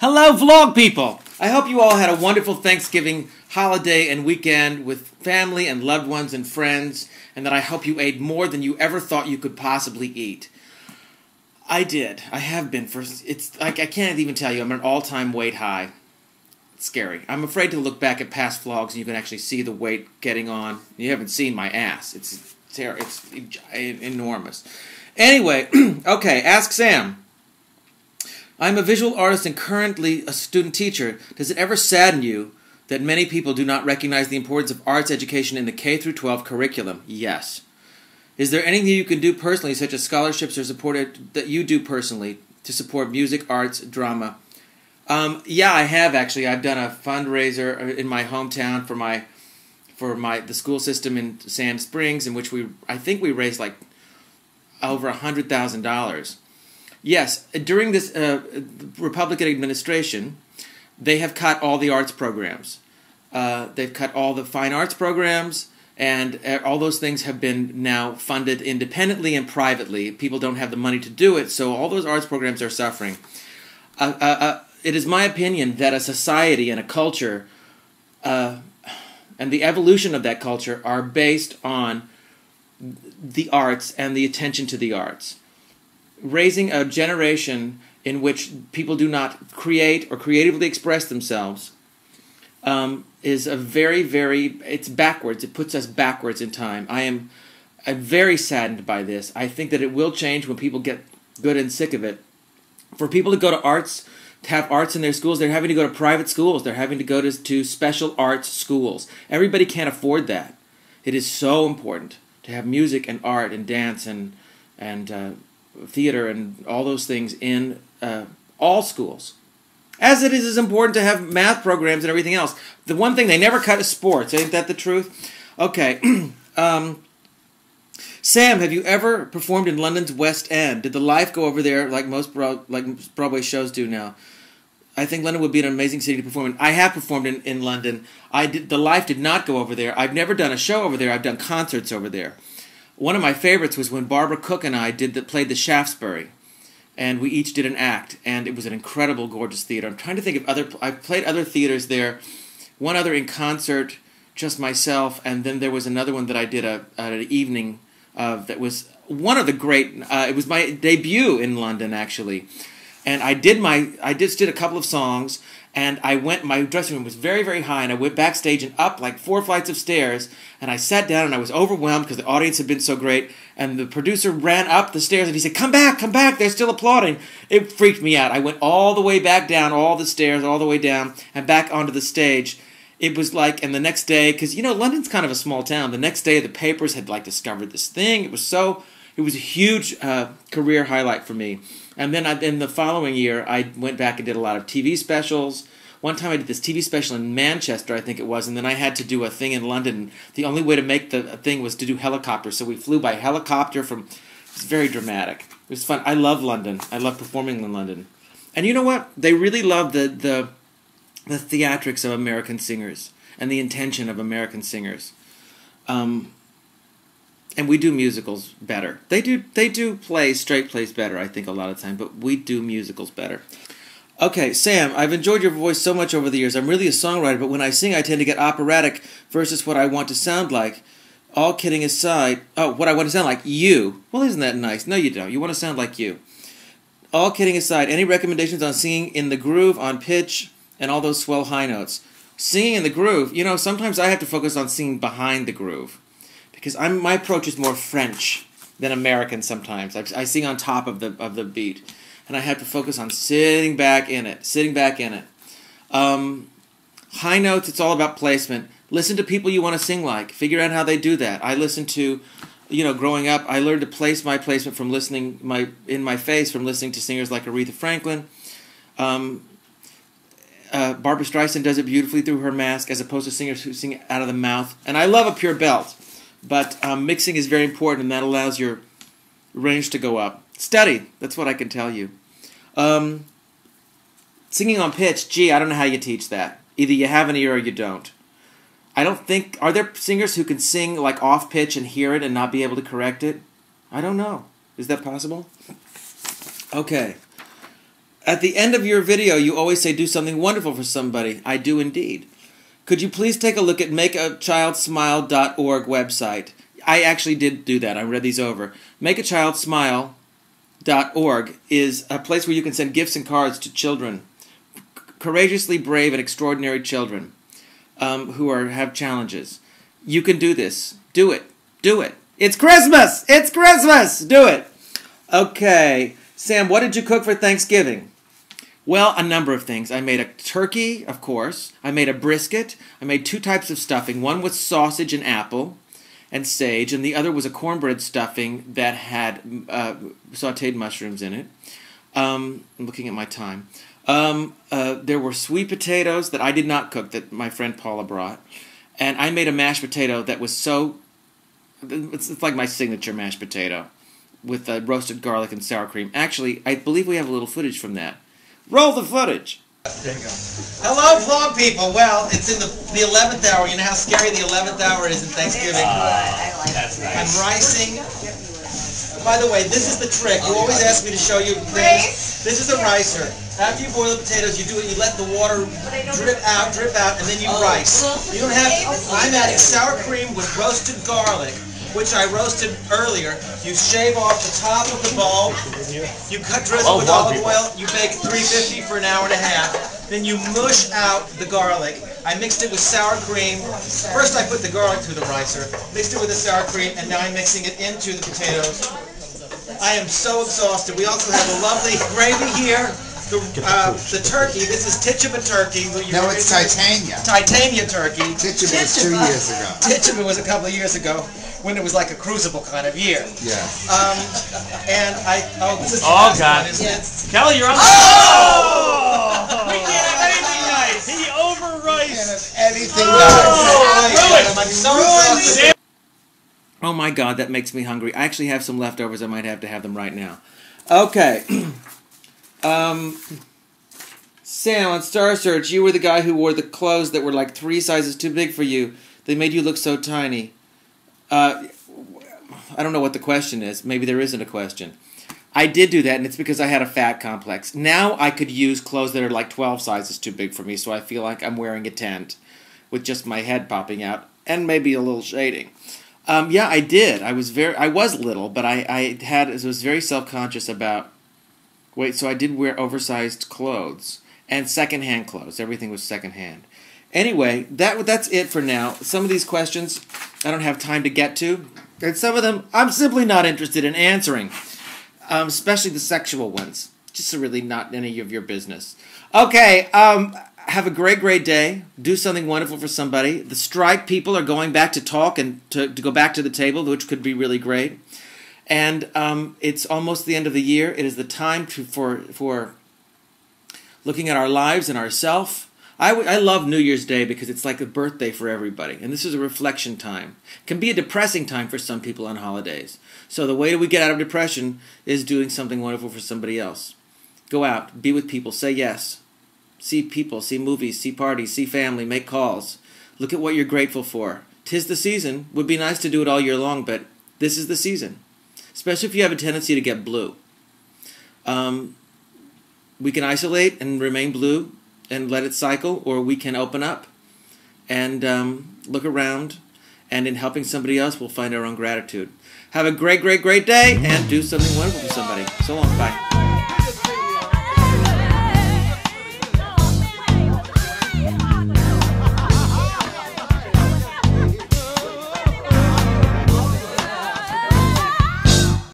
Hello, vlog people! I hope you all had a wonderful Thanksgiving holiday and weekend with family and loved ones and friends, and that I hope you ate more than you ever thought you could possibly eat. I did. I have been for... It's like, I can't even tell you, I'm at an all-time weight high. It's scary. I'm afraid to look back at past vlogs and you can actually see the weight getting on. You haven't seen my ass. It's enormous. Anyway, okay, Ask Sam. I'm a visual artist and currently a student teacher. Does it ever sadden you that many people do not recognize the importance of arts education in the K-12 curriculum? Yes. Is there anything you can do personally, such as scholarships or support that you do personally to support music, arts, drama? Yeah, I have actually. I've done a fundraiser in my hometown for the school system in Sand Springs, in which I think we raised like over $100,000. Yes, during this Republican administration, they have cut all the arts programs. They've cut all the fine arts programs, and all those things have been now funded independently and privately. People don't have the money to do it, so all those arts programs are suffering. It is my opinion that a society and a culture and the evolution of that culture are based on the arts and the attention to the arts. Raising a generation in which people do not create or creatively express themselves is a it's backwards. It puts us backwards in time. I'm very saddened by this. I think that it will change when people get good and sick of it. For people to go to arts, to have arts in their schools, they're having to go to private schools. They're having to go to special arts schools. Everybody can't afford that. It is so important to have music and art and dance and theater and all those things in all schools. As it is important to have math programs and everything else. The one thing they never cut is sports. Ain't that the truth? Okay. Sam, have you ever performed in London's West End? Did the Life go over there like most Broadway shows do now? I think London would be an amazing city to perform in. I have performed in London. The Life did not go over there. I've never done a show over there. I've done concerts over there. One of my favorites was when Barbara Cook and I played the Shaftesbury, and we each did an act, and it was an incredible, gorgeous theater. I'm trying to think of I've played other theaters there, one other in concert, just myself, and then there was another one that I did at an evening that was one of the great. It was my debut in London actually, and I just did a couple of songs. And my dressing room was very, very high, and I went backstage and up like 4 flights of stairs, and I sat down, and I was overwhelmed because the audience had been so great, and the producer ran up the stairs, and he said, come back, they're still applauding. It freaked me out. I went all the way back down, all the stairs, all the way down, and back onto the stage. It was like, and the next day, because, you know, London's kind of a small town, the next day the papers had like discovered this thing. It was a huge career highlight for me. And then in the following year, I went back and did a lot of TV specials. One time I did this TV special in Manchester, I think it was, and then I had to do a thing in London. The only way to make the thing was to do helicopter, so we flew by helicopter it was very dramatic. It was fun. I love London. I love performing in London. And you know what? They really love the theatrics of American singers and the intention of American singers. And we do musicals better. They do straight plays better, I think, a lot of the time, but we do musicals better. Okay, Sam, I've enjoyed your voice so much over the years. I'm really a songwriter, but when I sing, I tend to get operatic versus what I want to sound like. All kidding aside, what I want to sound like? You. Well, isn't that nice? No, you don't. You want to sound like you. All kidding aside, any recommendations on singing in the groove, on pitch, and all those swell high notes? Singing in the groove, you know, sometimes I have to focus on singing behind the groove. Because my approach is more French than American sometimes. I sing on top of the beat, and I have to focus on sitting back in it. High notes, it's all about placement. Listen to people you want to sing like. Figure out how they do that. I listen to, growing up, I learned to place my placement from listening in my face from listening to singers like Aretha Franklin. Barbra Streisand does it beautifully through her mask, as opposed to singers who sing out of the mouth. And I love a pure belt. But mixing is very important, and that allows your range to go up. Study. That's what I can tell you. Singing on pitch, gee, I don't know how you teach that. Either you have an ear or you don't. Are there singers who can sing like off pitch and hear it and not be able to correct it? I don't know. Is that possible? Okay. At the end of your video, you always say do something wonderful for somebody. I do indeed. Could you please take a look at makeachildsmile.org website? I actually did do that. I read these over. Makeachildsmile.org is a place where you can send gifts and cards to children. Courageously brave and extraordinary children who have challenges. You can do this. Do it. Do it. It's Christmas! It's Christmas! Do it. Okay. Sam, what did you cook for Thanksgiving? Well, a number of things. I made a turkey, of course. I made a brisket. I made 2 types of stuffing. One was sausage and apple and sage, and the other was a cornbread stuffing that had sautéed mushrooms in it. I'm looking at my time. There were sweet potatoes that I did not cook that my friend Paula brought. And I made a mashed potato that was so... It's like my signature mashed potato with roasted garlic and sour cream. Actually, I believe we have a little footage from that. Roll the footage. There you go. Hello, vlog people. Well, it's in the 11th hour. You know how scary the 11th hour is in Thanksgiving? That's nice. I'm ricing. By the way, this is the trick. You always ask me to show you things. This is a ricer. After you boil the potatoes, you do it. You let the water drip out, and then you rice. You don't have. I'm adding sour cream with roasted garlic, which I roasted earlier. You shave off the top of the bulb. You drizzle with olive oil. You bake 350 for an hour and a half. Then you mush out the garlic. I mixed it with sour cream. First I put the garlic through the ricer, mixed it with the sour cream, and now I'm mixing it into the potatoes. I am so exhausted. We also have a lovely gravy here. The turkey, this is Tituba turkey. No, it's Titania. Titania turkey. Tituba was 2 years ago. Tituba was a couple of years ago when it was like a crucible kind of year. Yeah. And this is the Oh, last God. one, isn't it? Kelly, you're on the... Oh! We can't have anything nice. He overriced. Anything Oh, I'm so exhausted. Oh my God, that makes me hungry. I actually have some leftovers. I might have to have them right now. Okay. Sam, on Star Search, you were the guy who wore the clothes that were like 3 sizes too big for you. They made you look so tiny. I don't know what the question is. Maybe there isn't a question. I did do that, and it's because I had a fat complex. Now I could use clothes that are like 12 sizes too big for me, so I feel like I'm wearing a tent with just my head popping out and maybe a little shading. Yeah, I did. I was little, but I was very self-conscious about. Wait, so I did wear oversized clothes and secondhand clothes. Everything was secondhand. Anyway, that's it for now. Some of these questions I don't have time to get to, and some of them I'm simply not interested in answering, especially the sexual ones. Just really not any of your business. Okay, have a great, great day. Do something wonderful for somebody. The strike people are going back to talk and to go back to the table, which could be really great. And it's almost the end of the year. It is the time for looking at our lives and ourself. I love New Year's Day because it's like a birthday for everybody. And this is a reflection time. It can be a depressing time for some people on holidays. So the way that we get out of depression is doing something wonderful for somebody else. Go out, be with people, say yes. See people, see movies, see parties, see family, make calls. Look at what you're grateful for. 'Tis the season. Would be nice to do it all year long, but this is the season. Especially if you have a tendency to get blue. We can isolate and remain blue and let it cycle, or we can open up and look around, and in helping somebody else, we'll find our own gratitude. Have a great, great, great day, and do something wonderful for somebody. So long. Bye.